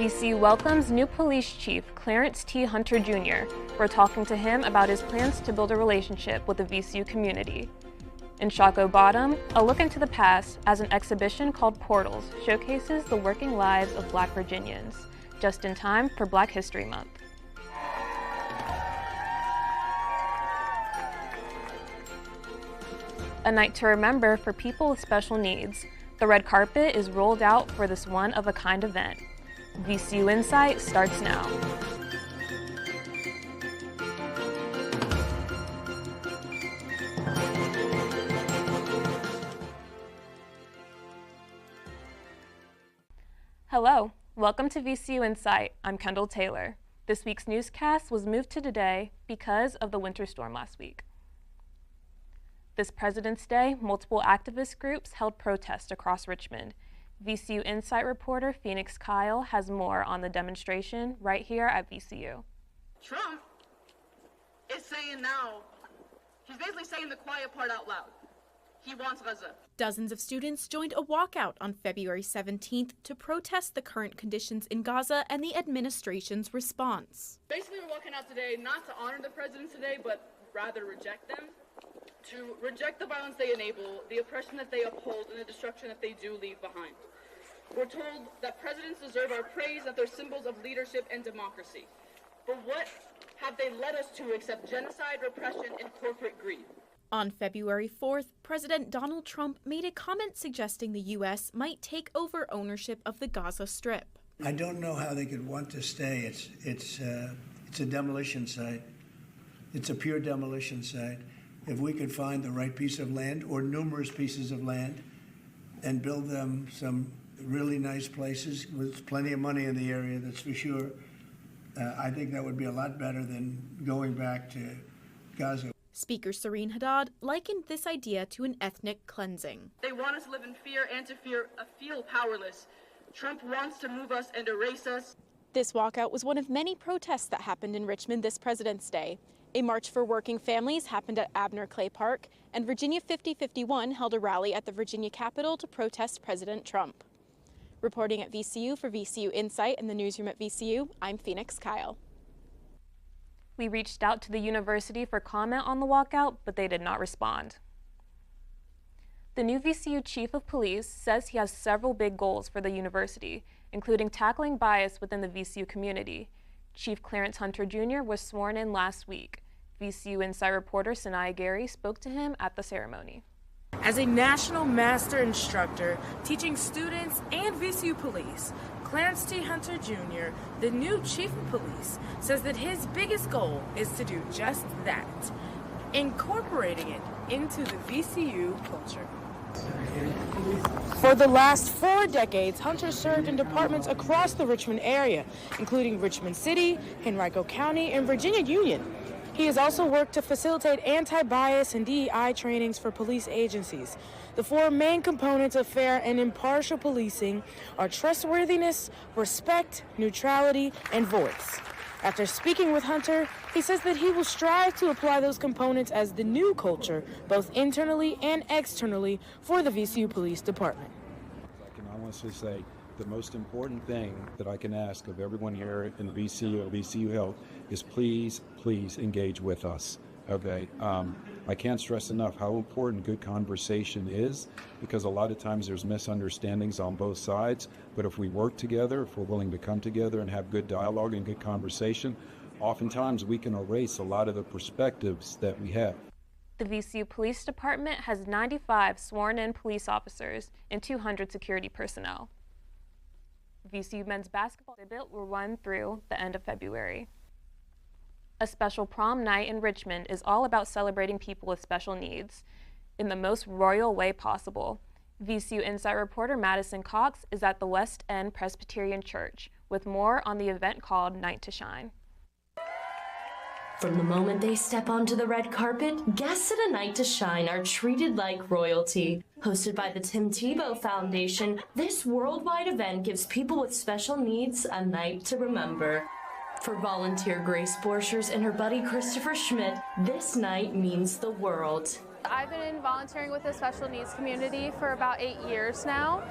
VCU welcomes new police chief Clarence T. Hunter Jr. We're talking to him about his plans to build a relationship with the VCU community. In Shockoe Bottom, a look into the past as an exhibition called Portals showcases the working lives of Black Virginians, just in time for Black History Month. A night to remember for people with special needs. The red carpet is rolled out for this one-of-a-kind event. VCU InSight starts now. Hello, welcome to VCU InSight. I'm Kendall Taylor. This week's newscast was moved to today because of the winter storm last week. This President's Day, multiple activist groups held protests across Richmond. VCU InSight reporter Phoenix Kyle has more on the demonstration right here at VCU. Trump is saying now, he's basically saying the quiet part out loud. He wants Gaza. Dozens of students joined a walkout on February 17th to protest the current conditions in Gaza and the administration's response. Basically, we're walking out today not to honor the presidents today, but rather reject them. To reject the violence they enable, the oppression that they uphold, and the destruction that they do leave behind. We're told that presidents deserve our praise, that they're symbols of leadership and democracy. But what have they led us to except genocide, repression, and corporate greed? On February 4th, President Donald Trump made a comment suggesting the U.S. might take over ownership of the Gaza Strip. I don't know how they could want to stay. It's a demolition site. It's a pure demolition site. If we could find the right piece of land or numerous pieces of land and build them some really nice places with plenty of money in the area, that's for sure, I think that would be a lot better than going back to Gaza. Speaker Serene Haddad likened this idea to an ethnic cleansing. They want us to live in fear and to feel powerless. Trump wants to move us and erase us. This walkout was one of many protests that happened in Richmond this President's Day. A march for working families happened at Abner Clay Park, and Virginia 5051 held a rally at the Virginia Capitol to protest President Trump. Reporting at VCU for VCU InSight in the newsroom at VCU, I'm Phoenix Kyle. We reached out to the university for comment on the walkout, but they did not respond. The new VCU Chief of Police says he has several big goals for the university, including tackling bias within the VCU community. Chief Clarence Hunter Jr. was sworn in last week. VCU InSight reporter Sanaya Gary spoke to him at the ceremony. As a national master instructor teaching students and VCU police, Clarence T. Hunter Jr., the new chief of police, says that his biggest goal is to do just that, incorporating it into the VCU culture. For the last 4 decades, Hunter served in departments across the Richmond area, including Richmond City, Henrico County, and Virginia Union. He has also worked to facilitate anti-bias and DEI trainings for police agencies. The 4 main components of fair and impartial policing are trustworthiness, respect, neutrality, and voice. After speaking with Hunter, he says that he will strive to apply those components as the new culture, both internally and externally, for the VCU Police Department. I can honestly say the most important thing that I can ask of everyone here in VCU or VCU Health is please engage with us. Okay, I can't stress enough how important good conversation is, because a lot of times there's misunderstandings on both sides, but if we work together, if we're willing to come together and have good dialogue and good conversation, oftentimes we can erase a lot of the perspectives that we have. The VCU Police Department has 95 sworn-in police officers and 200 security personnel. VCU men's basketball exhibit will run through the end of February. A special prom night in Richmond is all about celebrating people with special needs in the most royal way possible. VCU InSight reporter Madison Cox is at the West End Presbyterian Church with more on the event called Night to Shine. From the moment they step onto the red carpet, guests at A Night to Shine are treated like royalty. Hosted by the Tim Tebow Foundation, this worldwide event gives people with special needs a night to remember. For volunteer Grace Borchers and her buddy Christopher Schmidt, this night means the world. I've been volunteering with the special needs community for about 8 years now,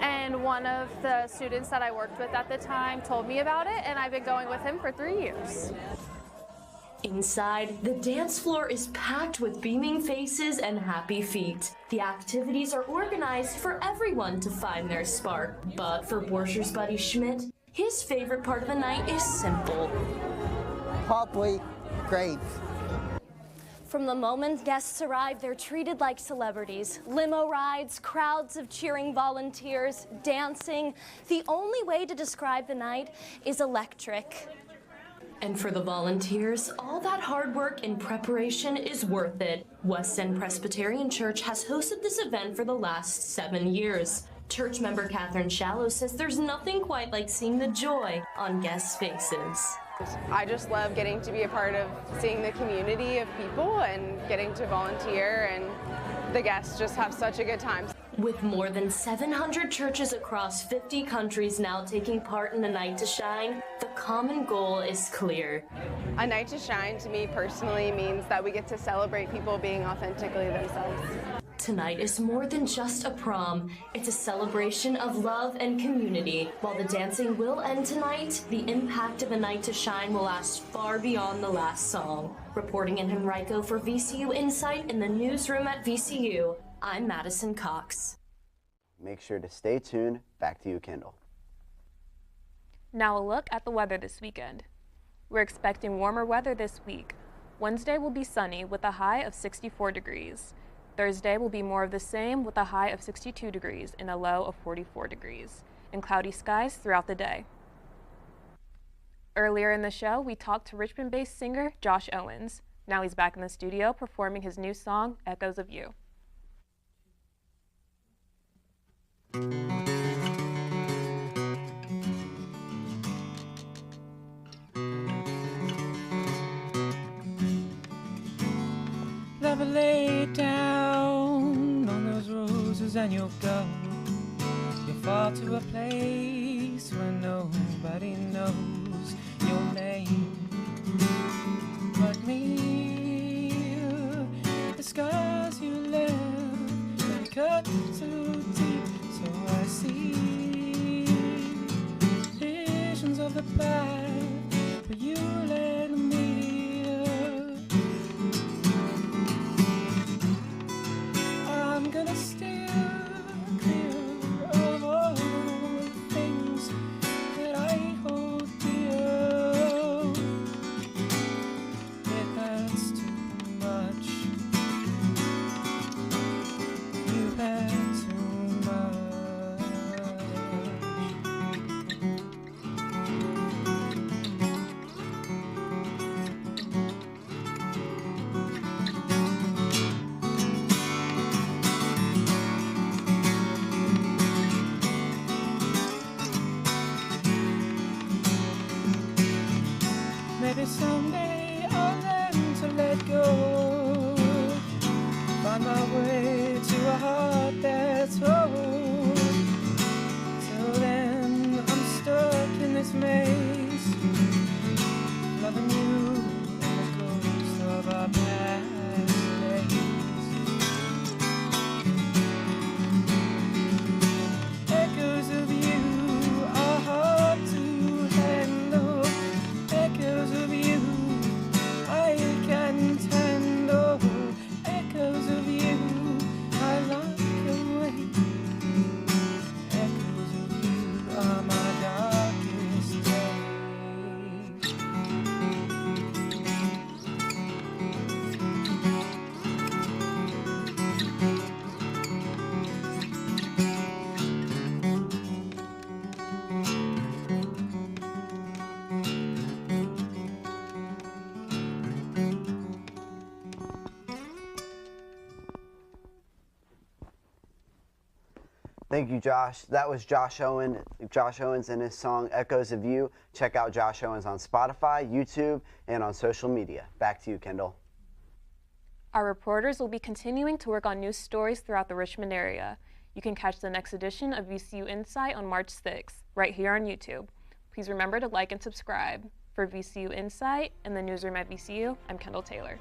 and one of the students that I worked with at the time told me about it, and I've been going with him for 3 years. Inside, the dance floor is packed with beaming faces and happy feet. The activities are organized for everyone to find their spark. But for Borscher's buddy Schmidt, his favorite part of the night is simple. Probably great. From the moment guests arrive, they're treated like celebrities. Limo rides, crowds of cheering volunteers, dancing. The only way to describe the night is electric. And for the volunteers, all that hard work and preparation is worth it. West End Presbyterian Church has hosted this event for the last 7 years. Church member Catherine Shallow says there's nothing quite like seeing the joy on guests' faces. I just love getting to be a part of seeing the community of people and getting to volunteer, and the guests just have such a good time. With more than 700 churches across 50 countries now taking part in A Night to Shine, the common goal is clear. A Night to Shine to me personally means that we get to celebrate people being authentically themselves. Tonight is more than just a prom. It's a celebration of love and community. While the dancing will end tonight, the impact of A Night to Shine will last far beyond the last song. Reporting in Henrico for VCU InSight in the newsroom at VCU, I'm Madison Cox. Make sure to stay tuned. Back to you, Kendall. Now a look at the weather this weekend. We're expecting warmer weather this week. Wednesday will be sunny with a high of 64 degrees. Thursday will be more of the same with a high of 62 degrees and a low of 44 degrees, and cloudy skies throughout the day. Earlier in the show, we talked to Richmond-based singer Josh Owens. Now he's back in the studio performing his new song, Echoes of You. Never lay down on those roses and you'll go. You'll fall to a place where nobody knows your name but me. The scars you left, they cut too deep, so I see visions of the past, but you let me. I'm gonna steer clear of all the things that I hold dear. It hurts too much. You had too much. Maybe someday I'll learn to let go. Find my way to a heart that's whole. Till then I'm stuck in this maze, loving you and the ghosts of our past days. Echoes of you are hard to handle. Echoes of you I can't handle. Echoes of you I lock away. Echoes of you are my darkest days. Thank you, Josh. That was Josh Owens and his song Echoes of You. Check out Josh Owens on Spotify, YouTube, and on social media. Back to you, Kendall. Our reporters will be continuing to work on news stories throughout the Richmond area. You can catch the next edition of VCU InSight on March 6th, right here on YouTube. Please remember to like and subscribe. For VCU InSight and the newsroom at VCU, I'm Kendall Taylor.